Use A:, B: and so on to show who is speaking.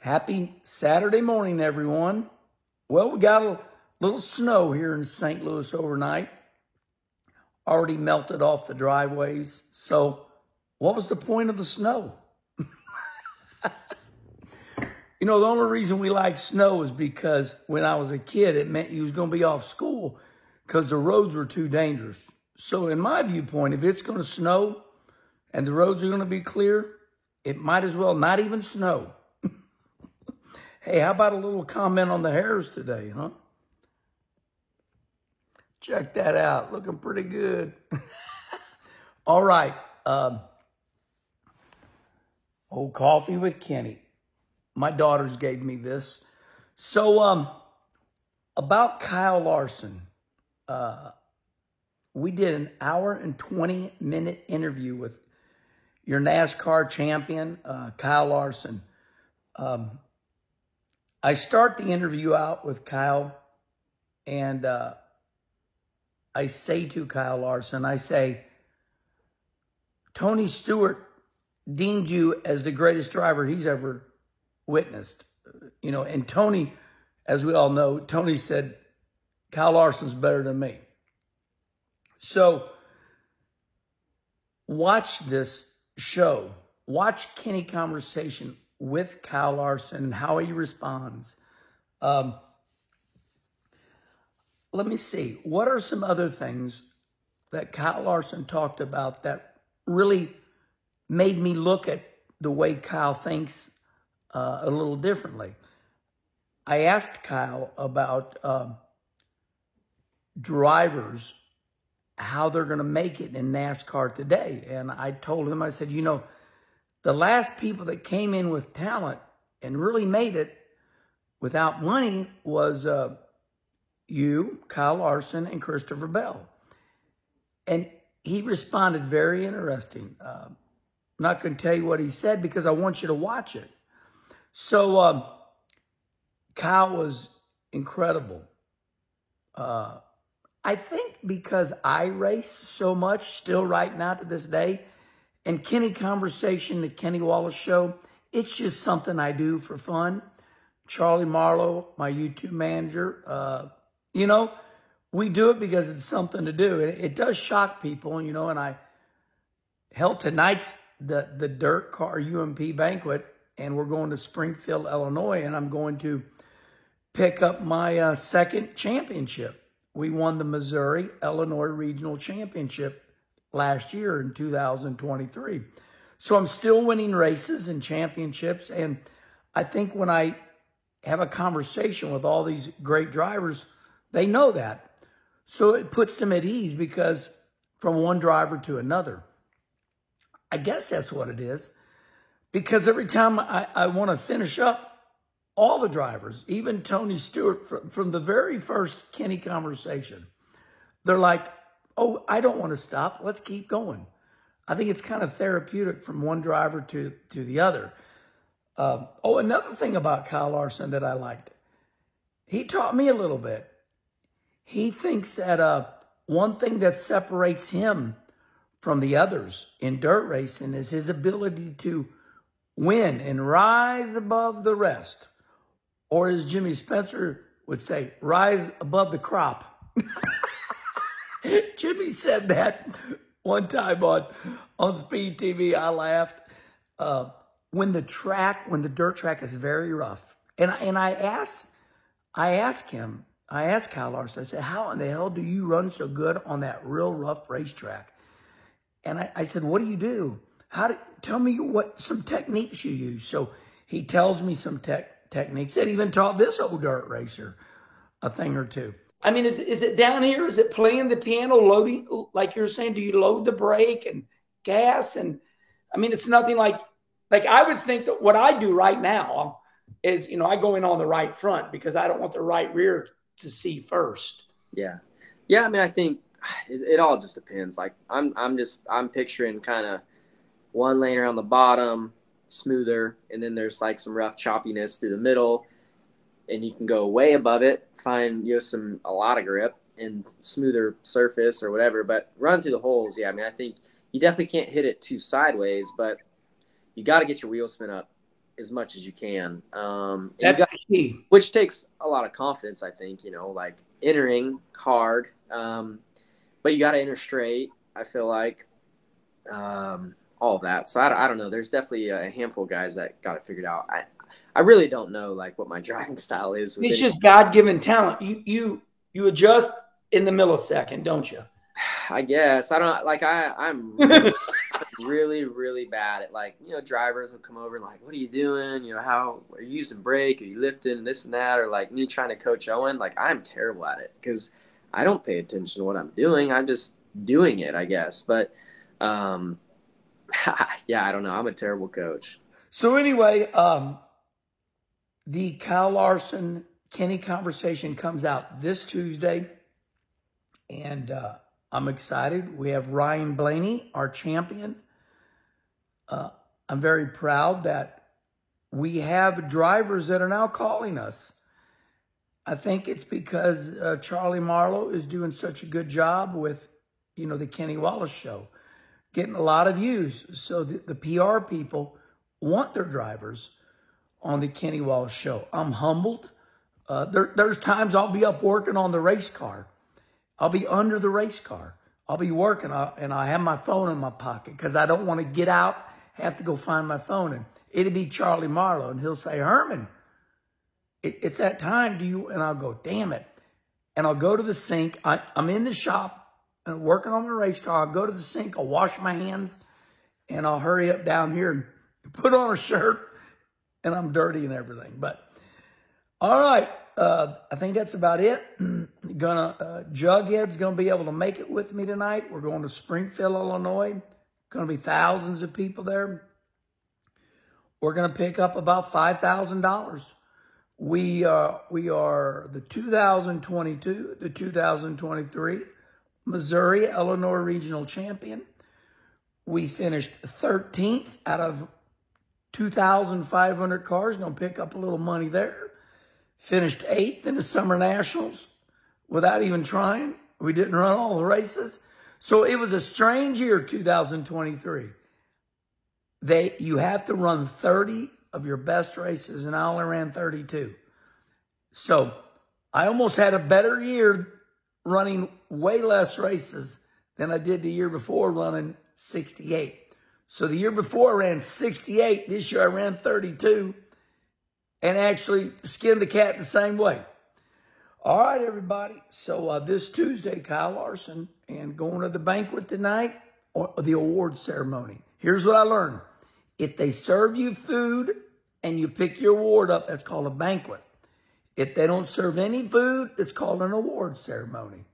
A: Happy Saturday morning, everyone. Well, we got a little snow here in St. Louis overnight. Already melted off the driveways. So what was the point of the snow? You know, the only reason we like snow is because when I was a kid, it meant you was going to be off school because the roads were too dangerous. So in my viewpoint, if it's going to snow and the roads are going to be clear, it might as well not even snow. Hey, how about a little comment on the hairs today, huh? Check that out. Looking pretty good. All right. Old coffee with Kenny. My daughters gave me this. So, about Kyle Larson. We did an hour and 20-minute interview with your NASCAR champion, Kyle Larson. I start the interview out with Kyle, and I say to Kyle Larson, I say, Tony Stewart deemed you as the greatest driver he's ever witnessed. You know, and Tony, as we all know, Tony said, Kyle Larson's better than me. So watch this show. Watch Kenny conversation with Kyle Larson and how he responds. Let me see. What are some other things that Kyle Larson talked about that really made me look at the way Kyle thinks a little differently? I asked Kyle about drivers, how they're going to make it in NASCAR today. And I told him, I said, you know, the last people that came in with talent and really made it without money was you, Kyle Larson, and Christopher Bell. And he responded very interesting. I'm not going to tell you what he said because I want you to watch it. So Kyle was incredible. I think because I race so much still right now to this day, and Kenny Conversation, the Kenny Wallace Show, it's just something I do for fun. Charlie Marlowe, my YouTube manager, you know, we do it because it's something to do. It does shock people, you know, and I held tonight's the Dirt Car UMP banquet, and we're going to Springfield, Illinois, and I'm going to pick up my second championship. We won the Missouri-Illinois Regional Championship last year in 2023. So I'm still winning races and championships. And I think when I have a conversation with all these great drivers, they know that. So it puts them at ease because from one driver to another. I guess that's what it is. Because every time I want to finish up all the drivers, even Tony Stewart, from the very first Kenny Conversation, they're like, oh, I don't want to stop. Let's keep going. I think it's kind of therapeutic from one driver to the other. Oh, another thing about Kyle Larson that I liked, he taught me a little bit. He thinks that one thing that separates him from the others in dirt racing is his ability to win and rise above the rest. Or as Jimmy Spencer would say, rise above the crop. Jimmy said that one time on Speed TV. I laughed. When the dirt track is very rough. And I asked Kyle Larson, I said, how in the hell do you run so good on that real rough racetrack? And I said, what do you do? Tell me what some techniques you use. So he tells me some techniques that even taught this old dirt racer a thing or two. I mean, is it down here? Is it playing the piano, loading, like you're saying? Do you load the brake and gas? And I mean, it's nothing like I would think that what I do right now is, you know, I go in on the right front because I don't want the right rear to see first.
B: Yeah. Yeah. I mean, I think it all just depends. Like I'm picturing kind of one lane around the bottom, smoother, and then there's like some rough choppiness through the middle, and you can go way above it, find, you know, a lot of grip and smoother surface or whatever. But run through the holes, yeah, I mean, I think you definitely can't hit it too sideways, but you got to get your wheel spin up as much as you can.
A: That's the key.
B: Which takes a lot of confidence, I think, like entering hard. But you got to enter straight, I feel like. All of that. So I don't know. There's definitely a handful of guys that got it figured out. I really don't know like what my driving style is.
A: It's just God-given talent. You adjust in the millisecond, don't you?
B: I guess. I don't like I'm really, really bad at like, drivers will come over and like, what are you doing? How are you using brake? Are you lifting and this and that? Or like me trying to coach Owen, like I'm terrible at it because I don't pay attention to what I'm doing. I'm just doing it, I guess. But yeah, I don't know. I'm a terrible coach.
A: So anyway, the Kyle Larson Kenny conversation comes out this Tuesday, and I'm excited. We have Ryan Blaney, our champion. I'm very proud that we have drivers that are now calling us. I think it's because Charlie Marlowe is doing such a good job with, the Kenny Wallace show, getting a lot of views. So the PR people want their drivers on the Kenny Wallace show. I'm humbled. There's times I'll be up working on the race car. I'll be under the race car. I'll be working and I have my phone in my pocket because I don't want to get out, have to go find my phone. And it'll be Charlie Marlowe and he'll say, Herman, it's that time. And I'll go, damn it. And I'll go to the sink. I'm in the shop and working on my race car. I'll go to the sink. I'll wash my hands and I'll hurry up down here and put on a shirt and I'm dirty and everything. But all right. I think that's about it. Jughead's gonna be able to make it with me tonight. We're going to Springfield, Illinois. Gonna be thousands of people there. We're gonna pick up about $5,000. We are the 2022, the 2023 Missouri Illinois Regional Champion. We finished 13th out of 2,500 cars. Gonna pick up a little money there. Finished 8th in the Summer Nationals without even trying. We didn't run all the races. So it was a strange year, 2023. You have to run 30 of your best races, and I only ran 32. So I almost had a better year running way less races than I did the year before running 68. So the year before I ran 68. This year I ran 32. And actually skinned the cat the same way. All right, everybody. So this Tuesday, Kyle Larson, and going to the banquet tonight, or the award ceremony. Here's what I learned. If they serve you food and you pick your award up, that's called a banquet. If they don't serve any food, it's called an award ceremony.